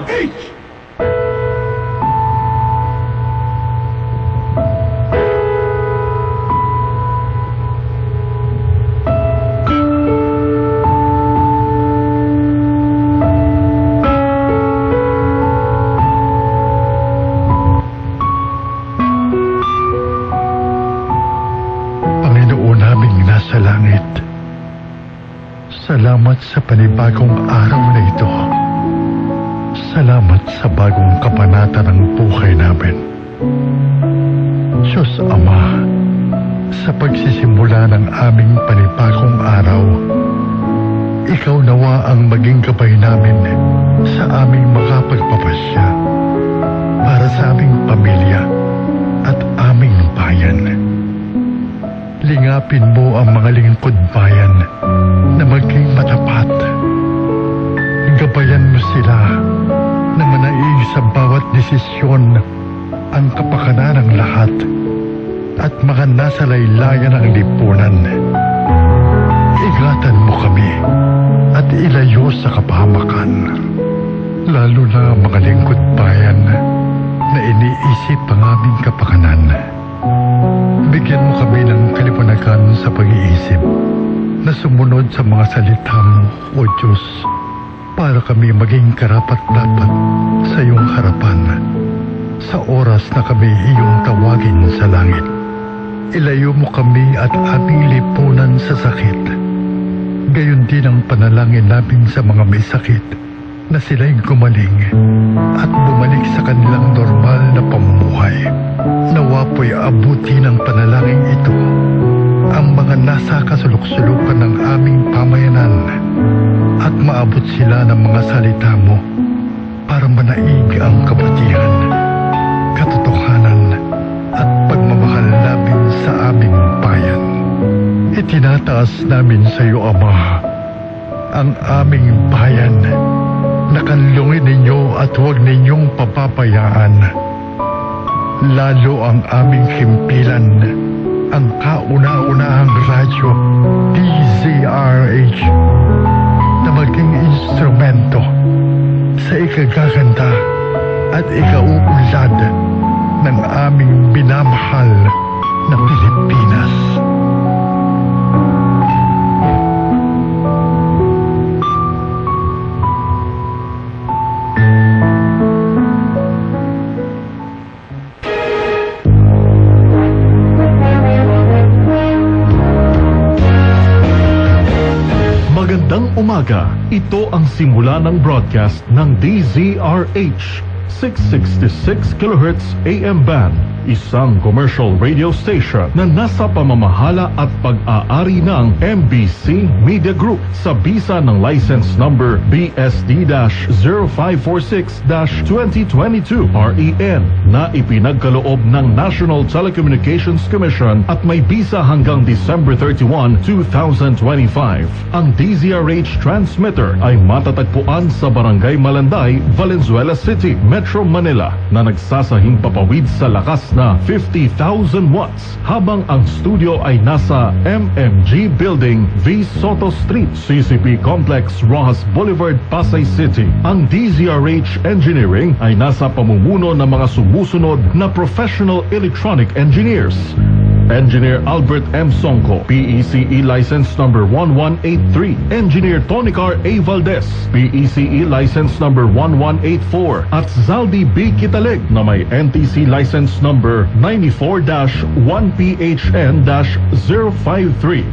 DZRH! Sa langit, salamat sa panibagong araw na ito. Salamat sa bagong kabanata ng buhay namin. Diyos Ama, sa pagsisimula ng aming panibagong araw, Ikaw nawa ang maging gabay namin sa aming makapagpapasya para sa aming pamilya at aming bayan. Lingapin mo ang mga lingkod bayan na maging matapat. Gabayan mo sila na manaig sa bawat desisyon ang kapakanan ng lahat at mga nasa laylayan ng lipunan. Ingatan mo kami at ilayo sa kapahamakan, lalo na mga lingkod bayan na iniisip ang aming kapakanan. Bigyan mo kami ng kaliwanagan sa pag-iisip na sumunod sa mga salita mo, O Diyos, para kami maging karapat-dapat sa iyong harapan sa oras na kami iyong tawagin sa langit. Ilayo mo kami at aming lipunan sa sakit. Gayon din ang panalangin namin sa mga may sakit na sila'y gumaling at bumalik sa kanilang normal na pamumuhay. Nawa po'y abuti ng panalangin ito ang mga nasa kasulok-sulukan ng aming pamayanan at maabot sila ng mga salita mo para manaig ang kabutihan, katotohanan at pagmamahal namin sa aming bayan. Itinataas namin sa iyo, Ama, ang aming bayan. Nakanlungin ninyo at huwag ninyong papabayaan. Lalo ang aming himpilan, ang kauna-unahang radyo DZRH na maging instrumento sa ikagaganda at ikauunlad ng aming minamahal na Pilipinas. Magandang umaga. Ito ang simula ng broadcast ng DZRH 666 kHz AM band, isang commercial radio station na nasa pamamahala at pag-aari ng MBC Media Group sa bisa ng license number BSD-0546-2022 REN na ipinagkaloob ng National Telecommunications Commission at may bisa hanggang December 31, 2025. Ang DZRH transmitter ay matatagpuan sa Barangay Malanday, Valenzuela City, Metro Manila na nagsasahing papawid sa lakas na 50,000 watts habang ang studio ay nasa MMG Building, V. Soto Street, CCP Complex, Rojas Boulevard, Pasay City. Ang DZRH Engineering ay nasa pamumuno ng mga sumusunod na professional electronic engineers. Engineer Albert M. Songco, PECE license number 1183. Engineer Tonicar A. Valdez, PECE license number 1184. At Zaldi B. Kitaleg na may NTC license number 94-1PHN-053.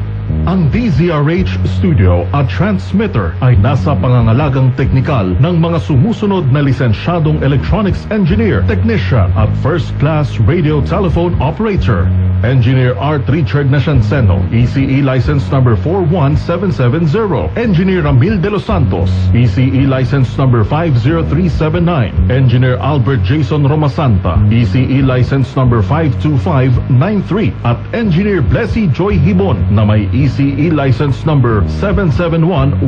Ang DZRH studio at transmitter ay nasa pangangalagang teknikal ng mga sumusunod na lisensyadong electronics engineer, technician at first-class radio telephone operator. Engineer Art Richard Nascianceno, ECE license number 41770. Engineer Ramil De Los Santos, ECE license number 50379. Engineer Albert Jason Romasanta, ECE license number 52593. At Engineer Blessy Joy Hibon na may ECE license number 77110.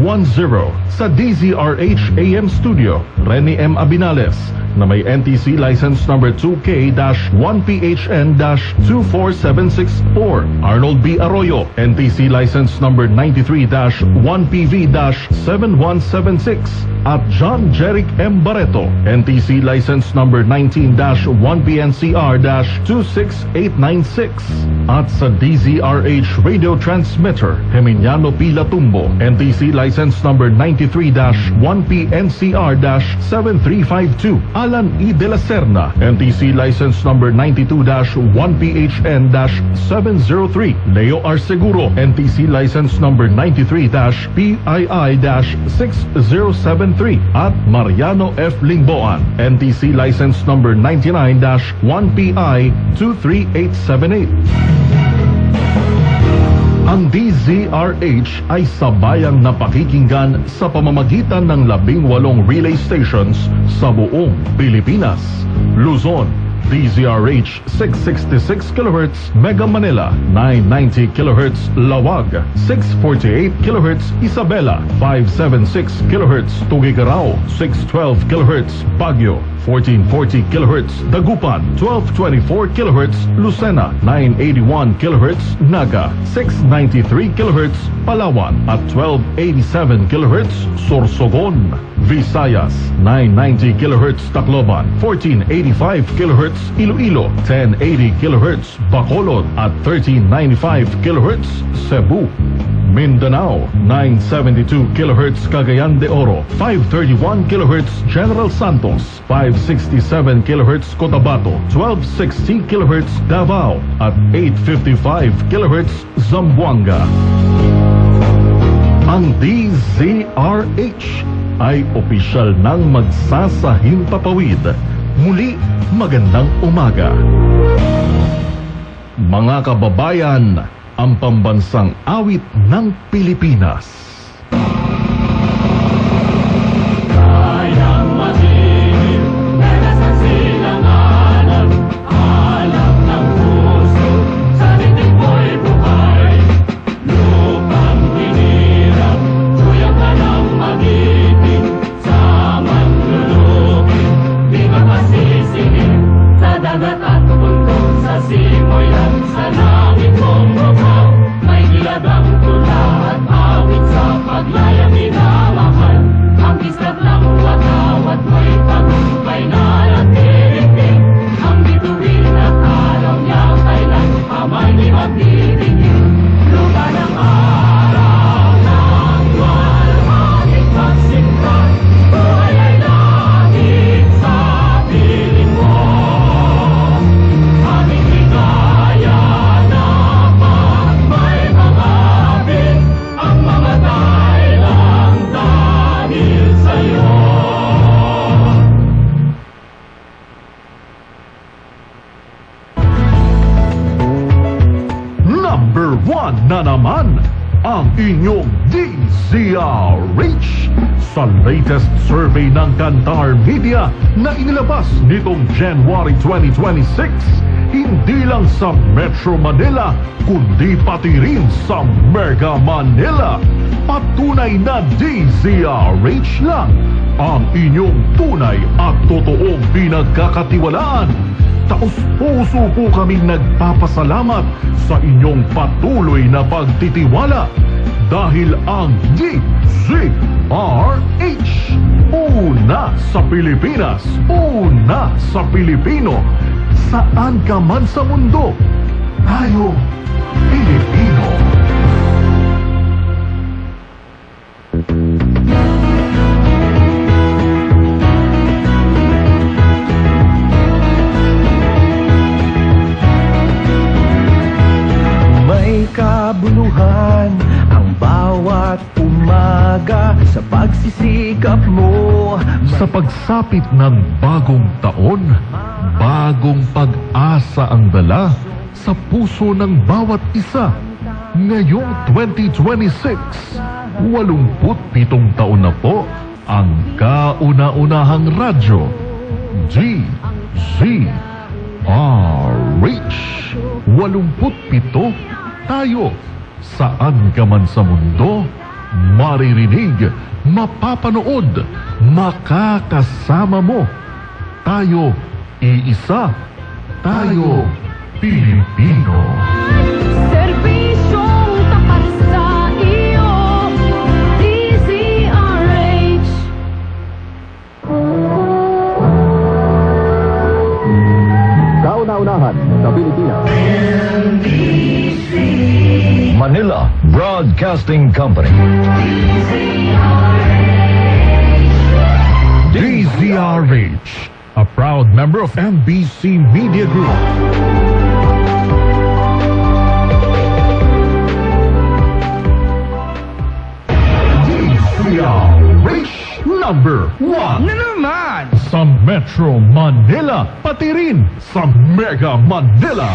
Sa DZRH AM Studio, Rene M. Abinales, na may NTC license number 2K-1PHN-24764. Arnold B. Arroyo, NTC license number 93-1PV-7176. At John Jeric M. Barreto, NTC license number 19-1PNCR-26896. At sa DZRH radio transmitter, Geminiano P. Latumbo, NTC license number 93-1PNCR-7352. Alan E. De La Serna, NTC license number 92-1PHN-703. Leo R. Seguro, NTC license number 93-PII-6073. At Mariano F. Lingboan, NTC license number 99-1PI-23878. Ang DZRH ay sabayang napakikinggan sa pamamagitan ng 18 relay stations sa buong Pilipinas. Luzon, DZRH 666 kHz Mega Manila, 990 kHz Lawag, 648 kHz Isabela, 576 kHz Tuguegarao, 612 kHz Baguio, 1440 kHz Dagupan, 1224 kHz Lucena, 981 kHz Naga, 693 kHz Palawan at 1287 kHz Sorsogon. Visayas, 990 kHz Tacloban, 1485 kHz Iloilo, 1080 kHz Bacolod at 1395 kHz Cebu. Mindanao, 972 kHz Cagayan de Oro, 531 kHz General Santos, 567 kHz Cotabato, 1260 kHz Davao at 855 kHz Zamboanga. Ang DZRH ay opisyal nang magsasahimpapawid. Muli, magandang umaga. Mga kababayan, ang pambansang awit ng Pilipinas. Kayang masilim, meron sa silanganan, alam ng puso, sa titik mo'y buhay. Lupang hinirap, tuyang ka ng magiting, sa manlulupin, di ka masisingin. Sa dagat at bundok, sa simoy at sa langit mong mukhang, may giladang tula at awit sa paglayang minamahal. Ang kislat ng watawat may tagumpay na natitigil. Ang bituin at araw niyang kailan kamay ni magtitigil. Lupa ng araw ng walhangit magsimpan, buhay ay langit sa piling mo. Aming ligaya na pag may pangapit, ang mamatay lang dahil sa'yo. Number 1 na naman ang inyong DZRH sa latest survey ng Kantar Media na inilabas nitong January 2026. Hindi lang sa Metro Manila, kundi pati rin sa Mega Manila. Patunay na DZRH lang ang inyong tunay at totoong pinagkakatiwalaan. Taos-puso po kaming nagpapasalamat sa inyong patuloy na pagtitiwala dahil ang DZRH, una sa Pilipinas, una sa Pilipino, saan ka man sa mundo, tayo Pilipino. May kabuluhan ang bawat umaga sa pagsisikap mo. Sa pagsapit ng bagong taon, bagong pag-asa ang dala sa puso ng bawat isa. Ngayong 2026, 87 taon na po ang kauna-unahang radyo, DZRH. 87 tayo. Saan ka man sa mundo, maririnig, mapapanood, makakasama mo Tayo, iisa. Tayo, Pilipino. Serbisyong tapat sa iyo, DZRH. Kauna-unahan sa Pilipinas. Manila Broadcasting Company. DZRH, a proud member of MBC Media Group. DZRH number 1 Na naman! sa Metro Manila, pati rin sa Mega Manila.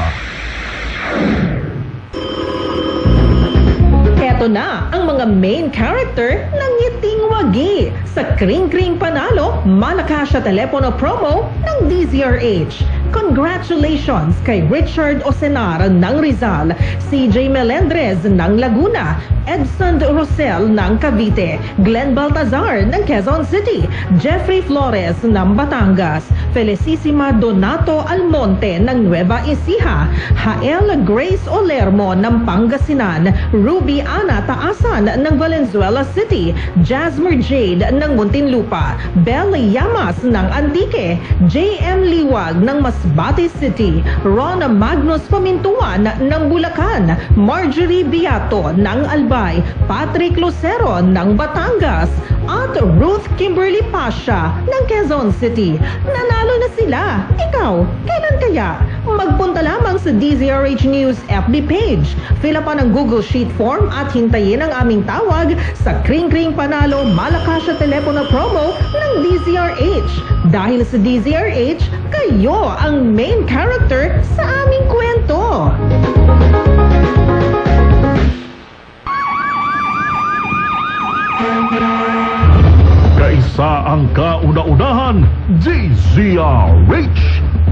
Eto na ang mga main character ng Ngiting Wagi sa Kring Kring Panalo Malakasya Telepono promo ng DZRH. Congratulations kay Richard Osenar ng Rizal, CJ Melendrez ng Laguna, Edson Rosel ng Cavite, Glenn Baltazar ng Quezon City, Jeffrey Flores ng Batangas, Felicissima Donato Almonte ng Nueva Ecija, Hael Grace Olermo ng Pangasinan, Ruby Ana Taasan ng Valenzuela City, Jasmer Jade ng Muntinlupa, Belle Yamas ng Antique, JM Liwag ng Masbate City, Ron Magnus Pamintuan ng Bulacan, Marjorie Beato ng Albay, Patrick Lucero ng Batangas, at Ruth Kimberly Pasha ng Quezon City. Nanalo na sila. Ikaw, kailan kaya? Magpunta lamang sa DZRH News FB page. Fill up ang Google Sheet form at hintayin ang aming tawag sa Kring Kring Panalo Malakasya Telepono promo ng DZRH. Dahil sa DZRH, kayo ang main character sa aming kwento. Kaisa ang kauna-unahan, DZRH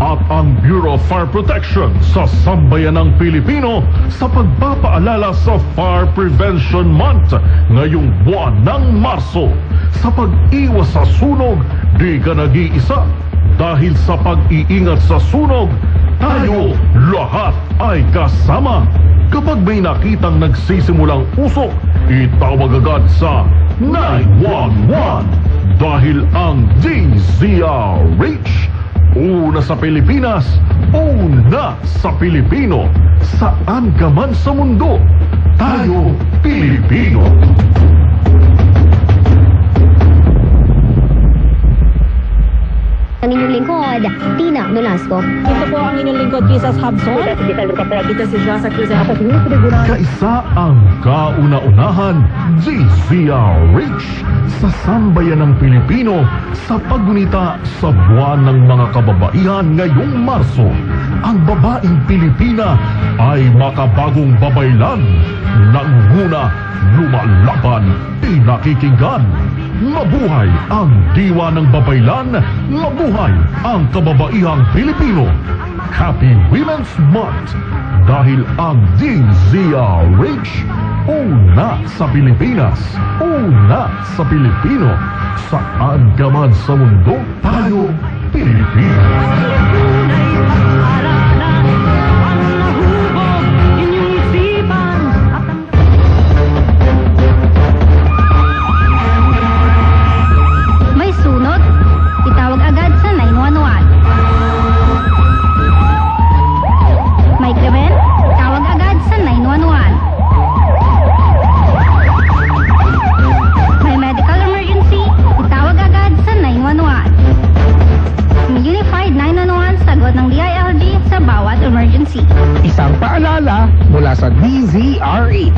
at ang Bureau of Fire Protection sa sambayanang Pilipino sa pagpapaalala sa Fire Prevention Month ngayong buwan ng Marso. Sa pag-iwas sa sunog, di ka nag-iisa. Dahil sa pag-iingat sa sunog, tayo lahat ay kasama. Kapag may nakitang nagsisimulang usok, itawag agad sa 911 dahil ang DZRH, una sa Pilipinas, una sa Pilipino. Saan ka man sa mundo, tayo Pilipino. Ang inyong lingkod, Tina Nolasco. Ito po ang inyong lingkod, Kisas Habson. Ito si Josa Cruzan. Kaisa ang kauna-unahan, DZRH sa sambayan ng Pilipino sa paggunita sa buwan ng mga kababaihan ngayong Marso. Ang babaeng Pilipina ay makabagong babaylan. Nangunguna, lumalaban, pinakikinggan. Mabuhay ang diwa ng babaylan, mabuhay ang kababaihang Pilipino. Happy Women's Month dahil ang DZRH, una sa Pilipinas, una sa Pilipino. Saan ka man sa mundo, tayo Pilipino. May sunod, itawag agad sa 911. May krimen, tawag agad sa 911. May medical emergency, itawag agad sa 911. May Unified 911 sagot ng DILG sa bawat emergency. Isang paalala mula sa DZRH.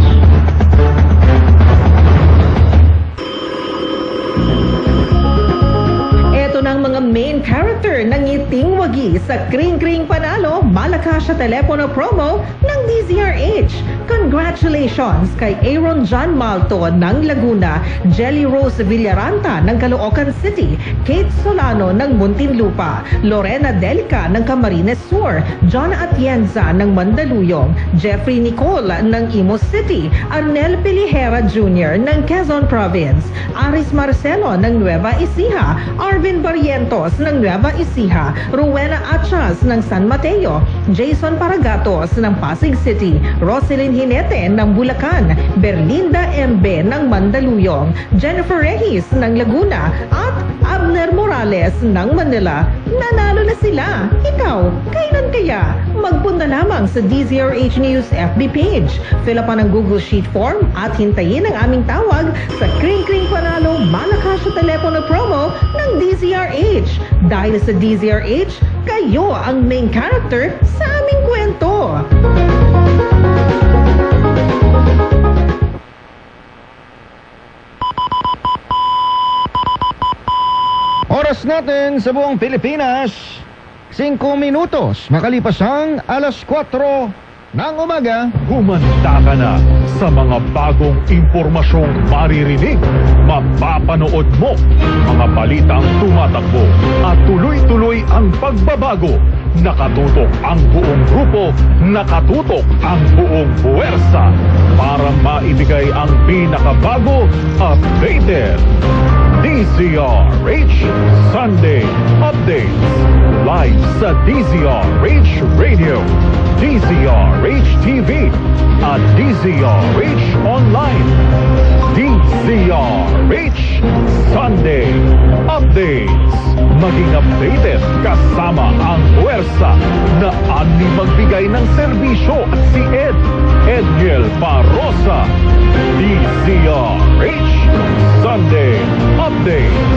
Ito na ang mga main character ng Ngiting Wagi sa Kring Kring Panalo Malakasya Telepono promo ng DZRH. Congratulations kay Aaron John Malto ng Laguna, Jelly Rose Villaranta ng Caloocan City, Kate Solano ng Muntinlupa, Lorena Delica ng Camarines Sur, John Atienza ng Mandaluyong, Jeffrey Nicole ng Imus City, Arnel Pilihera Jr. ng Quezon Province, Aris Marcelo ng Nueva Ecija, Arvin Barrientos ng Nueva Ecija, Rowena Achas ng San Mateo, Jason Paragatos ng Pasig City, Roselyn Hinete ng Bulacan, Berlinda MB ng Mandaluyong, Jennifer Reyes ng Laguna, at Abner Morales ng Manila. Nanalo na sila! Ikaw, kailan kaya? Magpunta lamang sa DZRH News FB page. Fill up ang Google Sheet form at hintayin ang aming tawag sa Kring Kring Panalo Malakas sa Telepono promo ng DZRH. Dahil sa DZRH, kayo ang main character sa aming kwento. Oras natin sa buong Pilipinas, 5 minutos makalipas ang alas 4 ng umaga. Humanda ka na sa mga bagong impormasyong maririnig, mapapanood mo, mga balitang tumatakbo at tuloy-tuloy ang pagbabago. Nakatutok ang buong grupo, nakatutok ang buong puwersa para maibigay ang pinakabago, updated DZRH Sunday Updates live sa DZRH Radio, DZRH TV at DZRH Online. DZRH Sunday Updates. Maging updated kasama ang puwersa na ani magbigay ng serbisyo at si Edniel Parosa. DZRH Sunday Updates.